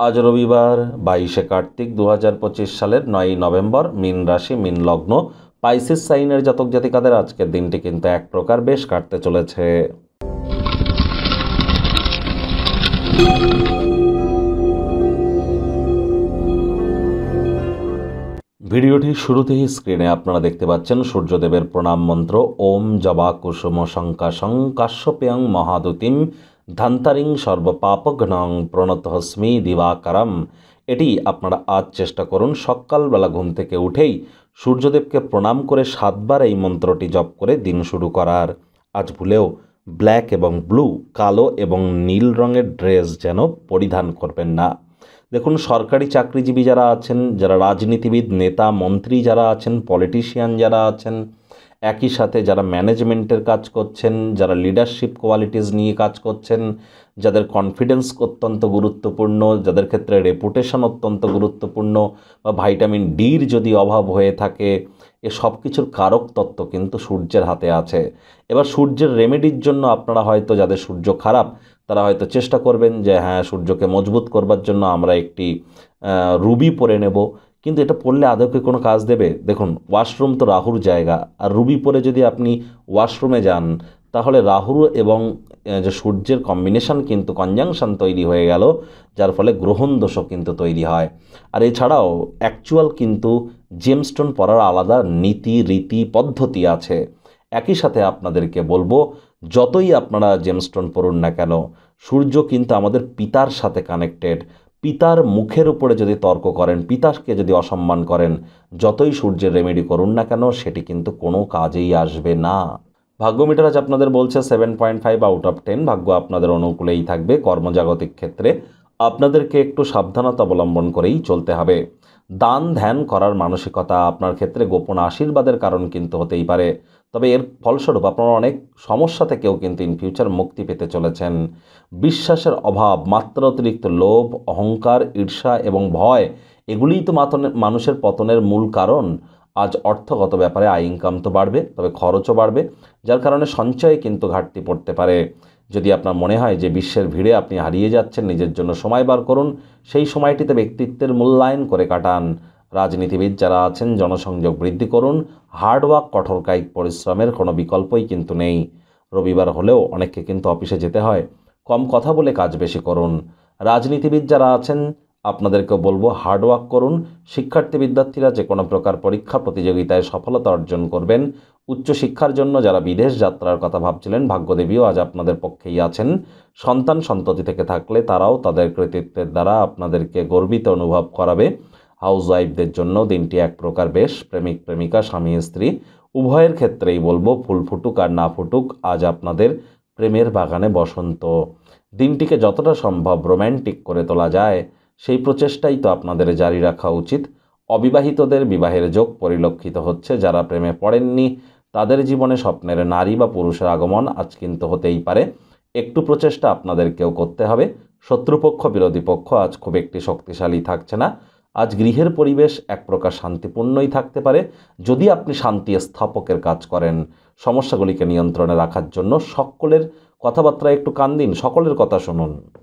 আজ রবিবার 22শে কার্তিক 2025 সালের 9ই নভেম্বর। মীন রাশি, মীন লগ্ন, পাইসিস সাইনের জাতক জাতিকাদের আজকের দিনটি কিন্তু এক প্রকার বেশ কাটতে চলেছে। ভিডিওটির শুরুতেই স্ক্রিনে আপনারা দেখতে পাচ্ছেন সূর্যদেবের প্রণাম মন্ত্র ওম জবা কুসুম শঙ্কাশং কাশ্যপেয়ং মহাদুতিম ধান্তারিং সর্বপাপঘ্নং প্রণতহস্মি দিবাকারম। এটি আপনারা আজ চেষ্টা করুন সকালবেলা ঘুম থেকে উঠেই সূর্যদেবকে প্রণাম করে 7 বার এই মন্ত্রটি জপ করে দিন শুরু করার। আজ ভুলেও ব্ল্যাক এবং ব্লু, কালো এবং নীল রঙের ড্রেস যেন পরিধান করবেন না। দেখুন, সরকারি চাকরিজীবী যারা আছেন, যারা রাজনীতিবিদ, নেতা মন্ত্রী যারা আছেন, পলিটিশিয়ান যারা আছেন, একই সাথে যারা ম্যানেজমেন্টের কাজ করছেন, যারা লিডারশিপ কোয়ালিটিস নিয়ে কাজ করছেন, যাদের কনফিডেন্স অত্যন্ত গুরুত্বপূর্ণ, যাদের ক্ষেত্রে রেপুটেশন অত্যন্ত গুরুত্বপূর্ণ, বা ভাইটামিন ডির যদি অভাব হয়ে থাকে, এ সব কিছুর কারক তত্ত্ব কিন্তু সূর্যের হাতে আছে। এবার সূর্যের রেমেডির জন্য আপনারা হয়তো, যাদের সূর্য খারাপ তারা হয়তো চেষ্টা করবেন যে হ্যাঁ, সূর্যকে মজবুত করবার জন্য আমরা একটি রুবি পরে নেব, কিন্তু এটা পড়লে আদৌ কি কোনো কাজ দেবে? দেখুন, ওয়াশরুম তো রাহুর জায়গা, আর রুবি পরে যদি আপনি ওয়াশরুমে যান তাহলে রাহু এবং যে সূর্যের কম্বিনেশন কিন্তু কনজাংশন তৈরি হয়ে গেল, যার ফলে গ্রহণ দোষও কিন্তু তৈরি হয়। আর এছাড়াও অ্যাকচুয়াল কিন্তু জেমস্টোন পরার আলাদা নীতি রীতি পদ্ধতি আছে। একই সাথে আপনাদেরকে বলবো, যতই আপনারা জেমস্টোন পরুন না কেন, সূর্য কিন্তু আমাদের পিতার সাথে কানেক্টেড। পিতার মুখের উপরে যদি তর্ক করেন, পিতাকে যদি অসম্মান করেন, যতই সূর্যের রেমেডি করুন না কেন সেটি কিন্তু কোনো কাজেই আসবে না। ভাগ্য মিটার আজ আপনাদের বলছে 7.5 আউট অফ 10। ভাগ্য আপনাদের অনুকূলেই থাকবে। কর্মজাগতিক ক্ষেত্রে আপনাদেরকে একটু সাবধানতা অবলম্বন করেই চলতে হবে। দান ধ্যান করার মানসিকতা আপনার ক্ষেত্রে গোপন আশীর্বাদের কারণ কিন্তু হতেই পারে, তবে এর ফলস্বরূপ আপনারা অনেক সমস্যা থেকেও কিন্তু ইন ফিউচার মুক্তি পেতে চলেছেন। বিশ্বাসের অভাব, মাত্রা অতিরিক্ত লোভ, অহংকার, ঈর্ষা এবং ভয়, এগুলিই তো মানুষের পতনের মূল কারণ। আজ অর্থগত ব্যাপারে আয় ইনকাম তো বাড়বে, তবে খরচও বাড়বে, যার কারণে সঞ্চয়ে কিন্তু ঘাটতি পড়তে পারে। যদি আপনার মনে হয় যে বিশ্বের ভিড়ে আপনি হারিয়ে যাচ্ছেন, নিজের জন্য সময় বার করুন, সেই সময়টিতে ব্যক্তিত্বের মূল্যায়ন করে কাটান। রাজনীতিবিদ যারা আছেন, জনসংযোগ বৃদ্ধি করুন। হার্ডওয়ার্ক, কঠোর কায়িক পরিশ্রমের কোনো বিকল্পই কিন্তু নেই। রবিবার হলেও অনেককে কিন্তু অফিসে যেতে হয়, কম কথা বলে কাজ বেশি করুন। রাজনীতিবিদ যারা আছেন আপনাদেরকে বলবো হার্ডওয়ার্ক করুন। শিক্ষার্থী বিদ্যার্থীরা যে কোনো প্রকার পরীক্ষা প্রতিযোগিতায় সফলতা অর্জন করবেন। উচ্চশিক্ষার জন্য যারা বিদেশ যাত্রার কথা ভাবছিলেন, ভাগ্যদেবীও আজ আপনাদের পক্ষেই আছেন। সন্তান সন্ততি থেকে থাকলে তারাও তাদের কৃতিত্বের দ্বারা আপনাদেরকে গর্বিত অনুভব করাবে। হাউসওয়াইফদের জন্য দিনটি এক প্রকার বেশ। প্রেমিক প্রেমিকা, স্বামী স্ত্রী উভয়ের ক্ষেত্রেই বলবো ফুল ফুটুক আর না ফুটুক, আজ আপনাদের প্রেমের বাগানে বসন্ত। দিনটিকে যতটা সম্ভব রোম্যান্টিক করে তোলা যায় সেই প্রচেষ্টাই তো আপনাদের জারি রাখা উচিত। অবিবাহিতদের বিবাহের যোগ পরিলক্ষিত হচ্ছে। যারা প্রেমে পড়েননি তাদের জীবনে স্বপ্নের নারী বা পুরুষের আগমন আজ কিন্তু হতেই পারে। একটু প্রচেষ্টা আপনাদেরকেও করতে হবে। শত্রুপক্ষ, বিরোধী পক্ষ আজ খুব একটি শক্তিশালী থাকছে না। আজ গৃহের পরিবেশ এক প্রকার শান্তিপূর্ণই থাকতে পারে, যদি আপনি শান্তি স্থাপকের কাজ করেন। সমস্যাগুলিকে নিয়ন্ত্রণে রাখার জন্য সকলের কথাবার্তায় একটু কান দিন, সকলের কথা শুনুন।